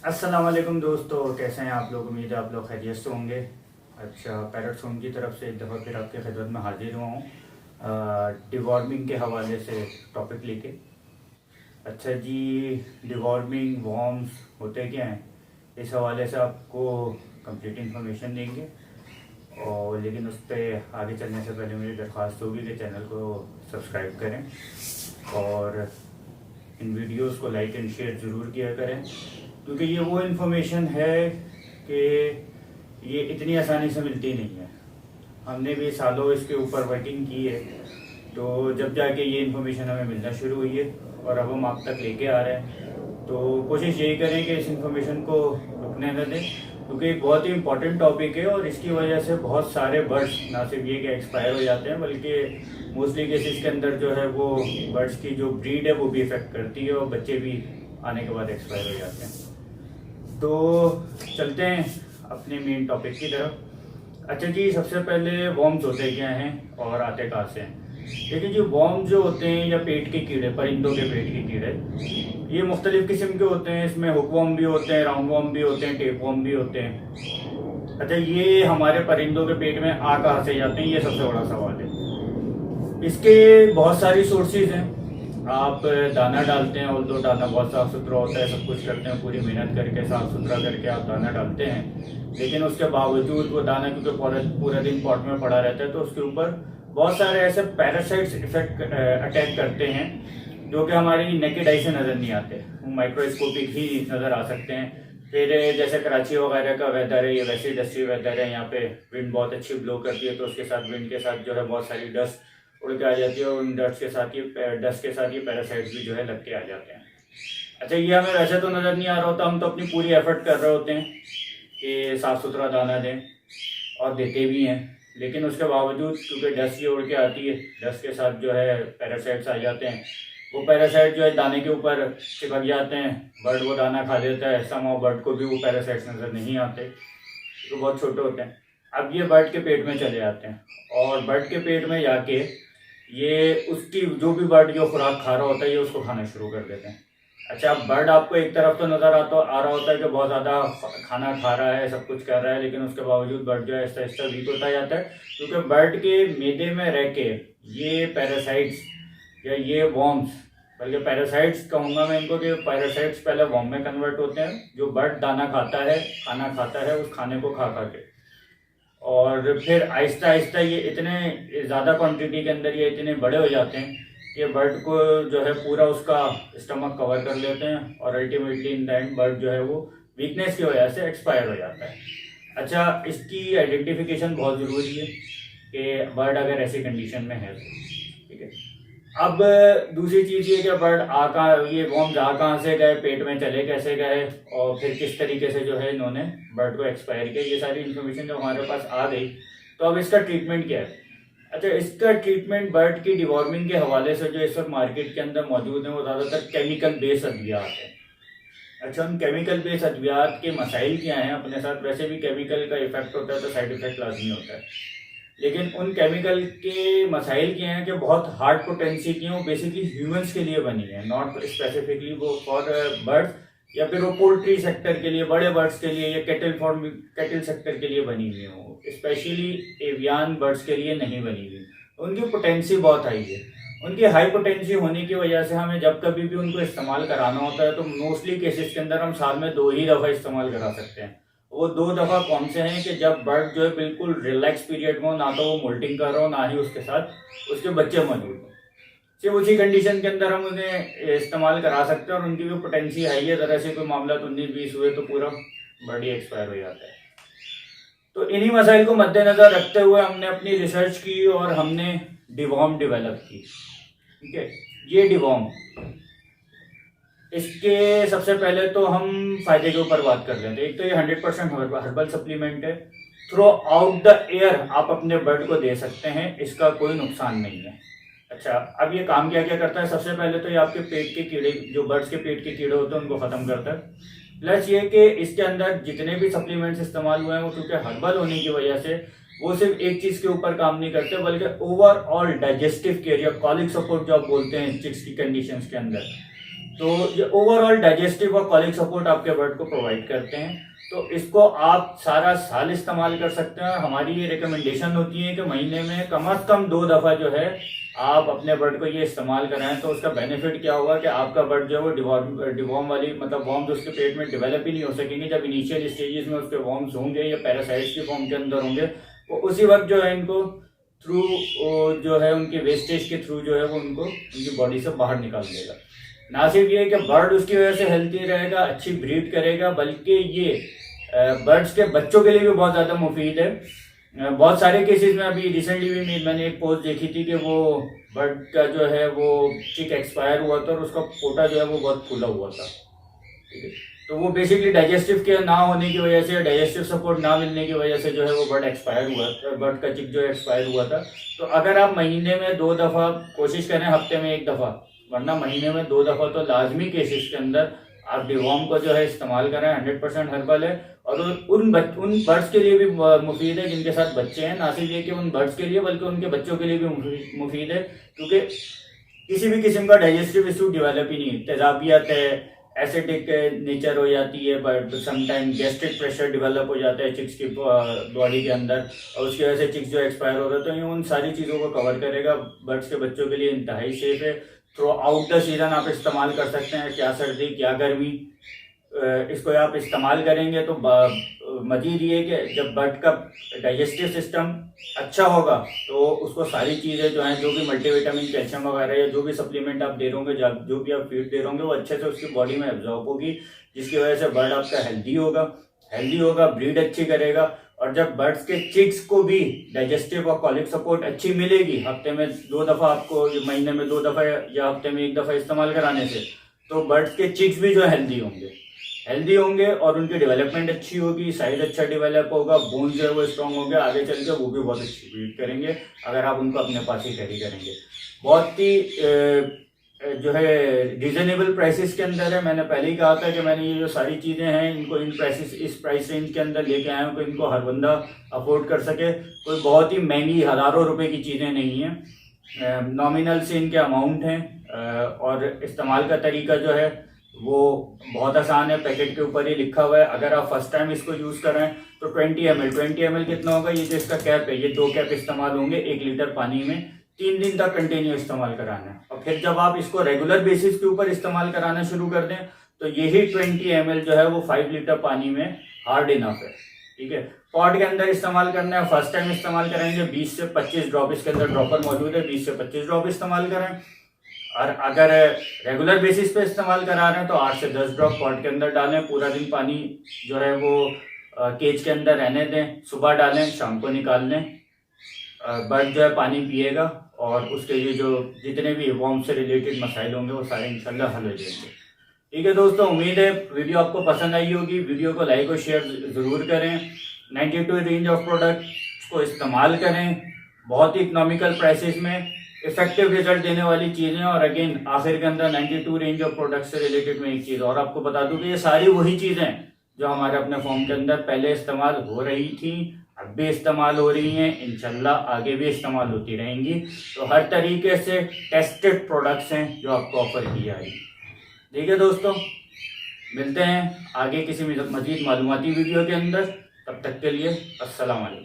अस्सलाम वालेकुम दोस्तों, कैसे हैं आप लोग। उम्मीद है आप लोग खैरियत से होंगे। अच्छा, पैरट्स होम की तरफ से एक दफ़ा फिर आपके खिदमत में हाजिर हुआ हूँ डिवॉर्मिंग के हवाले से टॉपिक लेके। अच्छा जी, डिवॉर्मिंग वॉर्म्स होते क्या हैं, इस हवाले से आपको कंप्लीट इन्फॉर्मेशन देंगे। और लेकिन उस पर आगे चलने से पहले मेरी दरख्वास्त होगी कि चैनल को सब्सक्राइब करें और इन वीडियोस को लाइक एंड शेयर ज़रूर किया करें, क्योंकि ये वो इन्फॉर्मेशन है कि ये इतनी आसानी से मिलती नहीं है। हमने भी सालों इसके ऊपर वर्किंग की है, तो जब जाके ये इन्फॉर्मेशन हमें मिलना शुरू हुई है और अब हम आप तक लेके आ रहे हैं। तो कोशिश यही करें कि इस इन्फॉर्मेशन को रुकने न दें, क्योंकि एक बहुत ही इंपॉर्टेंट टॉपिक है और इसकी वजह से बहुत सारे बर्ड्स ना सिर्फ ये कि एक्सपायर हो जाते हैं, बल्कि मोस्टली केसेस के अंदर जो है वो बर्ड्स की जो ब्रीड है वो भी इफेक्ट करती है और बच्चे भी आने के बाद एक्सपायर हो जाते हैं। तो चलते हैं अपने मेन टॉपिक की तरफ। अच्छा जी, सबसे पहले वॉर्म्स होते क्या हैं और आते कहाँ से हैं। देखिए जी, वॉर्म जो होते हैं या पेट के कीड़े, परिंदों के पेट के कीड़े, ये मुख्तलिफ किस्म के होते हैं। इसमें हुक वॉर्म भी होते हैं, राउंड वॉर्म भी होते हैं, टेप वॉर्म भी होते हैं। अच्छा, ये हमारे परिंदों के पेट में आ कहाँ से जाते हैं, ये सबसे बड़ा सवाल है। इसके बहुत सारी सोर्सेज हैं। आप दाना डालते हैं और तो दाना बहुत साफ़ सुथरा होता है, सब कुछ करते हैं, पूरी मेहनत करके साफ़ सुथरा करके आप दाना डालते हैं, लेकिन उसके बावजूद वो दाना क्योंकि पूरा दिन पॉट में पड़ा रहता है, तो उसके ऊपर बहुत सारे ऐसे पैरासाइट्स इफेक्ट अटैक करते हैं जो कि हमारी नेकेड आई से नज़र नहीं आते, वो माइक्रोस्कोपिक ही नज़र आ सकते हैं। फिर जैसे कराची वगैरह का वेदर है, ये वैसे डस्टी वेदर है, यहाँ पे विंड बहुत अच्छी ब्लो करती है, तो उसके साथ विंड के साथ जो है बहुत सारी डस्ट उड़ के आ जाती है और उन डस्ट के साथ ये पैरासाइट्स भी जो है लग के आ जाते हैं। अच्छा, ये हमें वैसे तो नज़र नहीं आ रहा होता, हम तो अपनी पूरी एफर्ट कर रहे होते हैं कि साफ़ सुथरा दाना दें और देते भी हैं, लेकिन उसके बावजूद क्योंकि डस्ट ये उड़ के आती है, डस्ट के साथ जो है पैरासाइट्स आ जाते हैं। वो पैरासाइट जो है दाने के ऊपर चिपक जाते हैं, बर्ड वो दाना खा देता है, समाव बर्ड को भी वो पैरासाइट्स नज़र नहीं आते, तो बहुत छोटे होते हैं। अब ये बर्ड के पेट में चले जाते हैं और बर्ड के पेट में जाके ये उसकी जो भी बर्ड जो खुराक खा रहा होता है ये उसको खाना शुरू कर देते हैं। अच्छा, अब बर्ड आपको एक तरफ तो नज़र आ रहा होता है कि बहुत ज़्यादा खाना खा रहा है, सब कुछ कर रहा है, लेकिन उसके बावजूद बर्ड जो है आहिस्ता आहिस्ता वीक होता जाता है, क्योंकि बर्ड के मैदे में रह के ये पैरासाइट्स या ये वॉर्म्स, बल्कि पैरासाइट्स कहूँगा मैं इनको, कि पैरासाइट्स पहले वॉर्म में कन्वर्ट होते हैं। जो बर्ड दाना खाता है, खाना खाता है, उस खाने को खा खा के, और फिर आहिस्ता आहिस्ता ये इतने ज़्यादा क्वांटिटी के अंदर ये इतने बड़े हो जाते हैं कि बर्ड को जो है पूरा उसका स्टमक कवर कर लेते हैं और ultimately in the end bird जो है वो वीकनेस की वजह से एक्सपायर हो जाता है। अच्छा, इसकी आइडेंटिफिकेशन बहुत ज़रूरी है कि बर्ड अगर ऐसी कंडीशन में है तो, ठीक है। अब दूसरी चीज़ ये कि बर्ड ये वॉर्म्स आ कहाँ से गए, पेट में चले कैसे गए और फिर किस तरीके से जो है इन्होंने बर्ड को एक्सपायर किया, ये सारी इन्फॉर्मेशन जो हमारे पास आ गई, तो अब इसका ट्रीटमेंट क्या है। अच्छा, इसका ट्रीटमेंट बर्ड की डिवॉर्मिंग के हवाले से जो इस वक्त मार्केट के अंदर मौजूद है वो ज़्यादातर केमिकल बेस्ड अद्वियात है। अच्छा, उन केमिकल बेस्ड अद्वियात के मसाइल क्या हैं अपने साथ। वैसे भी केमिकल का इफेक्ट होता है तो साइड इफेक्ट लाजमी होता है, लेकिन उन केमिकल के मसाइल क्या हैं कि बहुत हार्ड पोटेंसी की हैं, वो बेसिकली ह्यूमंस के लिए बनी है, नॉट स्पेसिफिकली वो फॉर बर्ड्स, या फिर वो पोल्ट्री सेक्टर के लिए, बड़े बर्ड्स के लिए, या कैटल सेक्टर के लिए बनी हुई हो, स्पेशली एवियन बर्ड्स के लिए नहीं बनी हुई। उनकी पोटेंसी बहुत हाई है। उनकी हाई पोटेंसी होने की वजह से हमें जब कभी भी उनको इस्तेमाल कराना होता है तो मोस्टली केसेस के अंदर हम साल में 2 ही दफ़ा इस्तेमाल करा सकते हैं। वो 2 दफ़ा कौन से हैं कि जब बर्ड जो है बिल्कुल रिलैक्स पीरियड में हो, ना तो वो मोल्टिंग कर रहा हो, ना ही उसके साथ उसके बच्चे मौजूद हो। सिर्फ उसी कंडीशन के अंदर हम उन्हें इस्तेमाल करा सकते हैं और उनकी भी पोटेंसी हाई है। ज़रा से कोई मामला 19-20 हुए तो पूरा बर्ड ही एक्सपायर हो जाता है। तो इन्हीं मसाइल को मद्देनज़र रखते हुए हमने अपनी रिसर्च की और हमने डिवॉर्म डेवलप की, ठीक है। ये डिवॉर्म, इसके सबसे पहले तो हम फायदे के ऊपर बात कर लेते हैं। एक तो ये 100% हर्बल सप्लीमेंट है, थ्रू आउट द एयर आप अपने बर्ड को दे सकते हैं, इसका कोई नुकसान नहीं है। अच्छा, अब ये काम क्या क्या करता है। सबसे पहले तो ये आपके पेट के कीड़े, जो बर्ड्स के पेट के कीड़े होते हैं उनको ख़त्म करता है। प्लस ये कि इसके अंदर जितने भी सप्लीमेंट्स इस्तेमाल हुए हैं वो क्योंकि हर्बल होने की वजह से वो सिर्फ एक चीज़ के ऊपर काम नहीं करते, बल्कि ओवरऑल डाइजेस्टिव केयर या कॉलिक सपोर्ट जो आप बोलते हैं चिक्स की कंडीशंस के अंदर, तो ये ओवरऑल डाइजेस्टिव और कॉलिक सपोर्ट आपके बर्ड को प्रोवाइड करते हैं। तो इसको आप सारा साल इस्तेमाल कर सकते हैं। और हमारी ये रिकमेंडेशन होती है कि महीने में कम से कम 2 दफ़ा जो है आप अपने बर्ड को ये इस्तेमाल कराएं। तो उसका बेनिफिट क्या होगा कि आपका बर्ड जो है वो डिवॉर्म वाली मतलब वॉर्म्स उसके पेट में डेवलप ही नहीं हो सकेंगे। जब इनिशियल स्टेजेस में उसके वॉर्म्स होंगे या पैरासाइट्स की फॉर्म के अंदर होंगे, वो उसी वक्त जो है इनको थ्रू जो है उनके वेस्टेज के थ्रू जो है वो उनको उनकी बॉडी से बाहर निकाल देगा। ना सिर्फ ये कि बर्ड उसकी वजह से हेल्थी रहेगा, अच्छी ब्रीड करेगा, बल्कि ये बर्ड्स के बच्चों के लिए भी बहुत ज़्यादा मुफीद है। बहुत सारे केसेस में अभी रिसेंटली भी मैंने एक पोस्ट देखी थी कि वो बर्ड का जो है वो चिक एक्सपायर हुआ था और उसका पोटा जो है वो बहुत फूला हुआ था। ठीक है, तो वो बेसिकली डाइजेस्टिव के ना होने की वजह से, डाइजेस्टिव सपोर्ट ना मिलने की वजह से जो है वो बर्ड एक्सपायर हुआ था, बर्ड का चिक जो एक्सपायर हुआ था। तो अगर आप महीने में 2 दफ़ा कोशिश करें, हफ्ते में 1 दफ़ा, वरना महीने में 2 दफ़ा तो लाजमी केसेस के अंदर आप डिवॉर्म को जो है इस्तेमाल करें। 100% हर्बल है और उन बर्ड्स के लिए भी मुफीद है जिनके साथ बच्चे हैं। ना सिर्फ ये कि उन बर्ड्स के लिए बल्कि उनके बच्चों के लिए भी मुफीद है, क्योंकि किसी भी किस्म का डाइजेस्टिव इशू डेवलप ही नहीं, तेजाबियत है, एसिडिक नेचर हो जाती है, but sometime gastric pressure develop हो जाता है चिक्स की बॉडी के अंदर, और उसकी वजह से चिक्स जो एक्सपायर हो रहे हैं। तो ये उन सारी चीज़ों को कवर करेगा। बर्ड्स के बच्चों के लिए इंतहाई सेफ है। थ्रू आउट द सीजन आप इस्तेमाल कर सकते हैं, क्या सर्दी क्या गर्मी, इसको आप इस्तेमाल करेंगे तो मजीद ये कि जब बर्ड का डाइजेस्टिव सिस्टम अच्छा होगा तो उसको सारी चीज़ें जो हैं, जो भी मल्टीविटामिन, कैल्शियम वगैरह या जो भी सप्लीमेंट आप दे रहोगे, जो भी आप फीड दे रहोगे, वो अच्छे से उसकी बॉडी में एब्जॉर्ब होगी, जिसकी वजह से बर्ड आपका हेल्दी होगा, ब्रीड अच्छी करेगा। और जब बर्ड्स के चिक्स को भी डाइजेस्टिव और कॉलिक सपोर्ट अच्छी मिलेगी, हफ्ते में 2 दफ़ा आपको, महीने में 2 दफ़ा या हफ्ते में 1 दफ़ा इस्तेमाल कराने से, तो बर्ड्स के चिक्स भी जो हेल्दी होंगे और उनकी डेवलपमेंट अच्छी होगी, साइज अच्छा डेवलप होगा, बोन जो है वो स्ट्रॉन्ग होंगे, आगे चल के वो भी बहुत अच्छी ब्रीड करेंगे अगर आप उनको अपने पास ही कैरी करेंगे। बहुत ही जो है रीजनेबल प्राइसेस के अंदर है। मैंने पहले ही कहा था कि मैंने ये जो सारी चीज़ें हैं इनको इस प्राइस रेंज के अंदर लेके आया हूँ कि इनको हर बंदा अफोर्ड कर सके। कोई बहुत ही महंगी हज़ारों रुपए की चीज़ें नहीं हैं, नॉमिनल से इनके अमाउंट हैं और इस्तेमाल का तरीका जो है वो बहुत आसान है, पैकेट के ऊपर ही लिखा हुआ है। अगर आप फर्स्ट टाइम इसको यूज़ कर रहे हैं तो 20 ml कितना होगा, ये जो इसका कैप है, ये 2 कैप इस्तेमाल होंगे 1 लीटर पानी में, 3 दिन तक कंटिन्यू इस्तेमाल कराना है। और फिर जब आप इसको रेगुलर बेसिस के ऊपर इस्तेमाल कराना शुरू कर दें तो यही 20 ml जो है वो 5 लीटर पानी में हार्ड इनफ है। ठीक है, पॉट के अंदर इस्तेमाल करना है। फर्स्ट टाइम इस्तेमाल करेंगे 20 से 25 ड्रॉप, इसके अंदर ड्रॉपर मौजूद है, 20 से 25 ड्रॉप इस्तेमाल करें। और अगर रेगुलर बेसिस पे इस्तेमाल करा रहे हैं तो 8 से 10 ड्रॉप पॉट के अंदर डालें। पूरा दिन पानी जो है वो केज के अंदर रहने दें, सुबह डालें, शाम को निकाल लें। बर्ड जो है पानी पिएगा और उसके लिए जो जितने भी वॉर्म से रिलेटेड मसाइल होंगे वो सारे इंशाल्लाह हल हो जाएंगे। ठीक है दोस्तों, उम्मीद है वीडियो आपको पसंद आई होगी। वीडियो को लाइक और शेयर ज़रूर करें। 92 रेंज ऑफ प्रोडक्ट्स को इस्तेमाल करें, बहुत ही इकोनॉमिकल प्राइसेस में इफेक्टिव रिजल्ट देने वाली चीज़ें। और अगेन आखिर के अंदर 92 रेंज ऑफ प्रोडक्ट से रिलेटेड मैं एक चीज़ और आपको बता दूं कि ये सारी वही चीज़ें जो हमारे अपने फॉर्म के अंदर पहले इस्तेमाल हो रही थी, अब भी इस्तेमाल हो रही हैं, इंशाल्लाह आगे भी इस्तेमाल होती रहेंगी। तो हर तरीके से टेस्टेड प्रोडक्ट्स हैं जो आपको ऑफर की जा रही। ठीक है दोस्तों, मिलते हैं आगे किसी मज़ीद मालूमाती वीडियो के अंदर। तब तक के लिए अस्सलाम वालेकुम।